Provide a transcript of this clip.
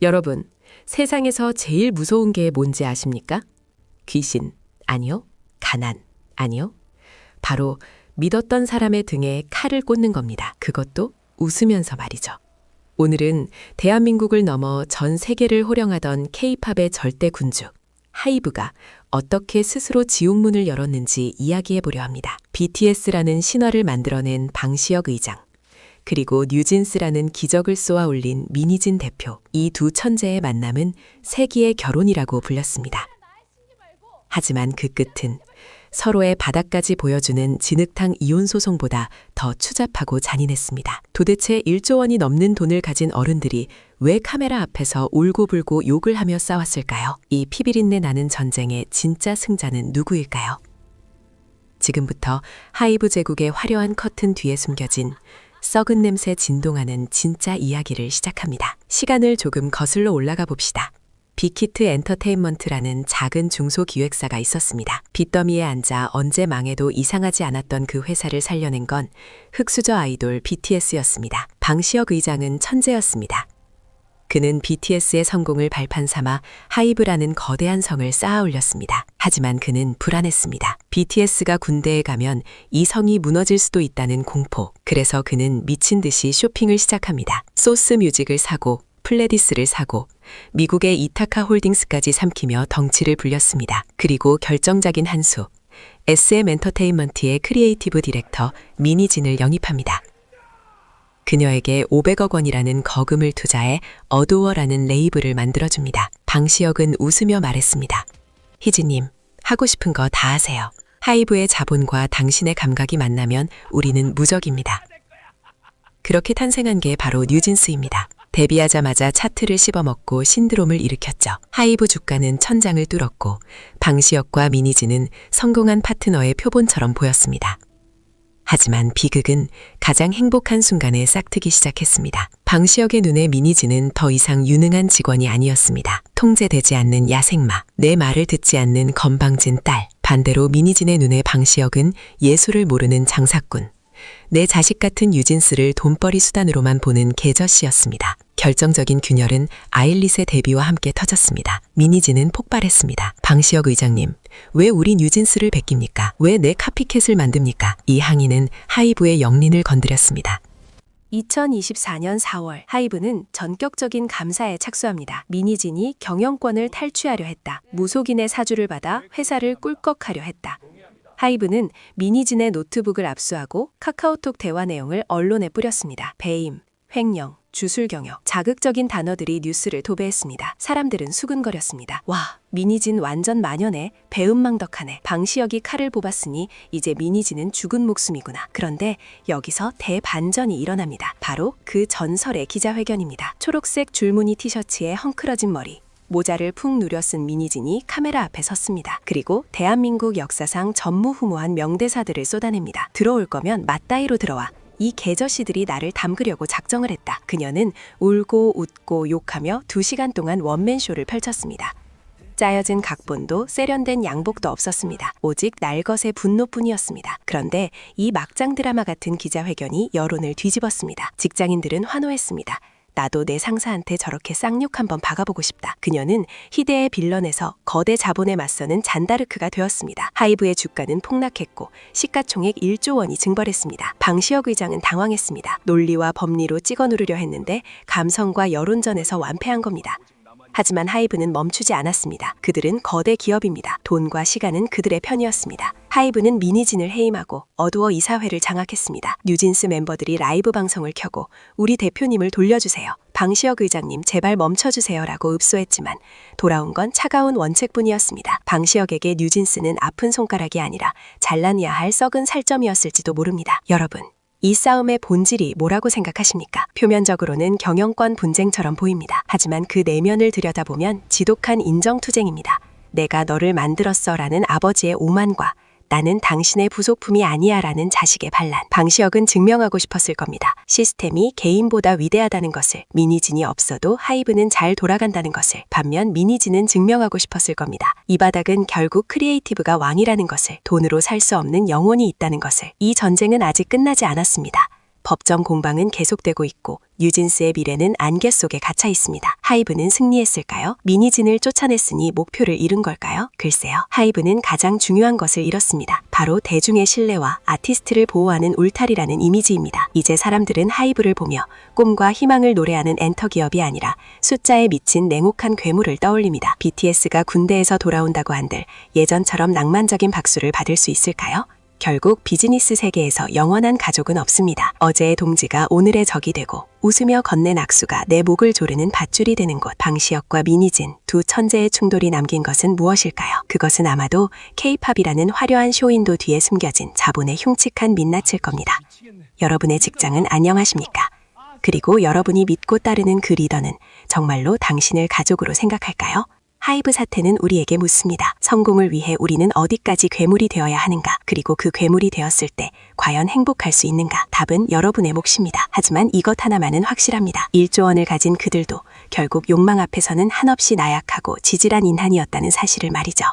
여러분, 세상에서 제일 무서운 게 뭔지 아십니까? 귀신, 아니요. 가난, 아니요. 바로 믿었던 사람의 등에 칼을 꽂는 겁니다. 그것도 웃으면서 말이죠. 오늘은 대한민국을 넘어 전 세계를 호령하던 K-팝의 절대 군주, 하이브가 어떻게 스스로 지옥문을 열었는지 이야기해 보려 합니다. BTS라는 신화를 만들어낸 방시혁 의장, 그리고 뉴진스라는 기적을 쏘아 올린 미니진 대표, 이 두 천재의 만남은 세기의 결혼이라고 불렸습니다. 하지만 그 끝은 서로의 바닥까지 보여주는 진흙탕 이혼 소송보다 더 추잡하고 잔인했습니다. 도대체 1조 원이 넘는 돈을 가진 어른들이 왜 카메라 앞에서 울고불고 욕을 하며 싸웠을까요? 이 피비린내 나는 전쟁의 진짜 승자는 누구일까요? 지금부터 하이브 제국의 화려한 커튼 뒤에 숨겨진 썩은 냄새 진동하는 진짜 이야기를 시작합니다. 시간을 조금 거슬러 올라가 봅시다. 빅히트 엔터테인먼트라는 작은 중소기획사가 있었습니다. 빚더미에 앉아 언제 망해도 이상하지 않았던 그 회사를 살려낸 건 흑수저 아이돌 BTS였습니다. 방시혁 의장은 천재였습니다. 그는 BTS의 성공을 발판 삼아 하이브라는 거대한 성을 쌓아 올렸습니다. 하지만 그는 불안했습니다. BTS가 군대에 가면 이 성이 무너질 수도 있다는 공포. 그래서 그는 미친 듯이 쇼핑을 시작합니다. 소스 뮤직을 사고 플레디스를 사고 미국의 이타카 홀딩스까지 삼키며 덩치를 불렸습니다. 그리고 결정적인 한 수, SM 엔터테인먼트의 크리에이티브 디렉터 미니진을 영입합니다. 그녀에게 500억 원이라는 거금을 투자해 어두워라는 레이블을 만들어줍니다. 방시혁은 웃으며 말했습니다. 희진님, 하고 싶은 거 다 하세요. 하이브의 자본과 당신의 감각이 만나면 우리는 무적입니다. 그렇게 탄생한 게 바로 뉴진스입니다. 데뷔하자마자 차트를 씹어먹고 신드롬을 일으켰죠. 하이브 주가는 천장을 뚫었고 방시혁과 미니진은 성공한 파트너의 표본처럼 보였습니다. 하지만 비극은 가장 행복한 순간에 싹트기 시작했습니다. 방시혁의 눈에 미니진은 더 이상 유능한 직원이 아니었습니다. 통제되지 않는 야생마, 내 말을 듣지 않는 건방진 딸. 반대로 미니진의 눈에 방시혁은 예술을 모르는 장사꾼, 내 자식 같은 뉴진스를 돈벌이 수단으로만 보는 계저씨였습니다. 결정적인 균열은 아일릿의 데뷔와 함께 터졌습니다. 미니진은 폭발했습니다. 방시혁 의장님, 왜 우리 뉴진스를 베낍니까? 왜 내 카피캣을 만듭니까? 이 항의는 하이브의 영린을 건드렸습니다. 2024년 4월, 하이브는 전격적인 감사에 착수합니다. 미니진이 경영권을 탈취하려 했다. 무속인의 사주를 받아 회사를 꿀꺽하려 했다. 하이브는 미니진의 노트북을 압수하고 카카오톡 대화 내용을 언론에 뿌렸습니다. 배임, 횡령, 주술경역, 자극적인 단어들이 뉴스를 도배했습니다. 사람들은 수근거렸습니다. 와, 미니진 완전 만연해. 배은망덕하네. 방시혁이 칼을 뽑았으니 이제 미니진은 죽은 목숨이구나. 그런데 여기서 대반전이 일어납니다. 바로 그 전설의 기자회견입니다. 초록색 줄무늬 티셔츠에 헝클어진 머리, 모자를 푹 누려 쓴 미니진이 카메라 앞에 섰습니다. 그리고 대한민국 역사상 전무후무한 명대사들을 쏟아냅니다. 들어올 거면 맞다이로 들어와. 이 계저씨들이 나를 담그려고 작정을 했다. 그녀는 울고 웃고 욕하며 2시간 동안 원맨쇼를 펼쳤습니다. 짜여진 각본도 세련된 양복도 없었습니다. 오직 날것의 분노뿐이었습니다. 그런데 이 막장 드라마 같은 기자회견이 여론을 뒤집었습니다. 직장인들은 환호했습니다. 나도 내 상사한테 저렇게 쌍욕 한번 박아보고 싶다. 그녀는 희대의 빌런에서 거대 자본에 맞서는 잔다르크가 되었습니다. 하이브의 주가는 폭락했고 시가총액 1조 원이 증발했습니다. 방시혁 의장은 당황했습니다. 논리와 법리로 찍어 누르려 했는데 감성과 여론전에서 완패한 겁니다. 하지만 하이브는 멈추지 않았습니다. 그들은 거대 기업입니다. 돈과 시간은 그들의 편이었습니다. 하이브는 미니진을 해임하고 어두워 이사회를 장악했습니다. 뉴진스 멤버들이 라이브 방송을 켜고 우리 대표님을 돌려주세요. 방시혁 의장님 제발 멈춰주세요 라고 읍소했지만 돌아온 건 차가운 원책뿐이었습니다. 방시혁에게 뉴진스는 아픈 손가락이 아니라 잘라내야 할 썩은 살점이었을지도 모릅니다. 여러분, 이 싸움의 본질이 뭐라고 생각하십니까? 표면적으로는 경영권 분쟁처럼 보입니다. 하지만 그 내면을 들여다보면 지독한 인정투쟁입니다. 내가 너를 만들었어 라는 아버지의 오만과 나는 당신의 부속품이 아니야 라는 자식의 반란. 방시혁은 증명하고 싶었을 겁니다. 시스템이 개인보다 위대하다는 것을, 미니진이 없어도 하이브는 잘 돌아간다는 것을. 반면 미니진은 증명하고 싶었을 겁니다. 이 바닥은 결국 크리에이티브가 왕이라는 것을, 돈으로 살 수 없는 영혼이 있다는 것을. 이 전쟁은 아직 끝나지 않았습니다. 법정 공방은 계속되고 있고 뉴진스의 미래는 안개 속에 갇혀 있습니다. 하이브는 승리했을까요? 미니진을 쫓아냈으니 목표를 이룬 걸까요? 글쎄요. 하이브는 가장 중요한 것을 잃었습니다. 바로 대중의 신뢰와 아티스트를 보호하는 울타리라는 이미지입니다. 이제 사람들은 하이브를 보며 꿈과 희망을 노래하는 엔터 기업이 아니라 숫자에 미친 냉혹한 괴물을 떠올립니다. BTS가 군대에서 돌아온다고 한들 예전처럼 낭만적인 박수를 받을 수 있을까요? 결국 비즈니스 세계에서 영원한 가족은 없습니다. 어제의 동지가 오늘의 적이 되고 웃으며 건넨 악수가 내 목을 조르는 밧줄이 되는 곳. 방시혁과 미니진 두 천재의 충돌이 남긴 것은 무엇일까요? 그것은 아마도 K-팝이라는 화려한 쇼윈도 뒤에 숨겨진 자본의 흉측한 민낯일 겁니다. 여러분의 직장은 안녕하십니까? 그리고 여러분이 믿고 따르는 그 리더는 정말로 당신을 가족으로 생각할까요? 하이브 사태는 우리에게 묻습니다. 성공을 위해 우리는 어디까지 괴물이 되어야 하는가? 그리고 그 괴물이 되었을 때 과연 행복할 수 있는가? 답은 여러분의 몫입니다. 하지만 이것 하나만은 확실합니다. 1조 원을 가진 그들도 결국 욕망 앞에서는 한없이 나약하고 지질한 인한이었다는 사실을 말이죠.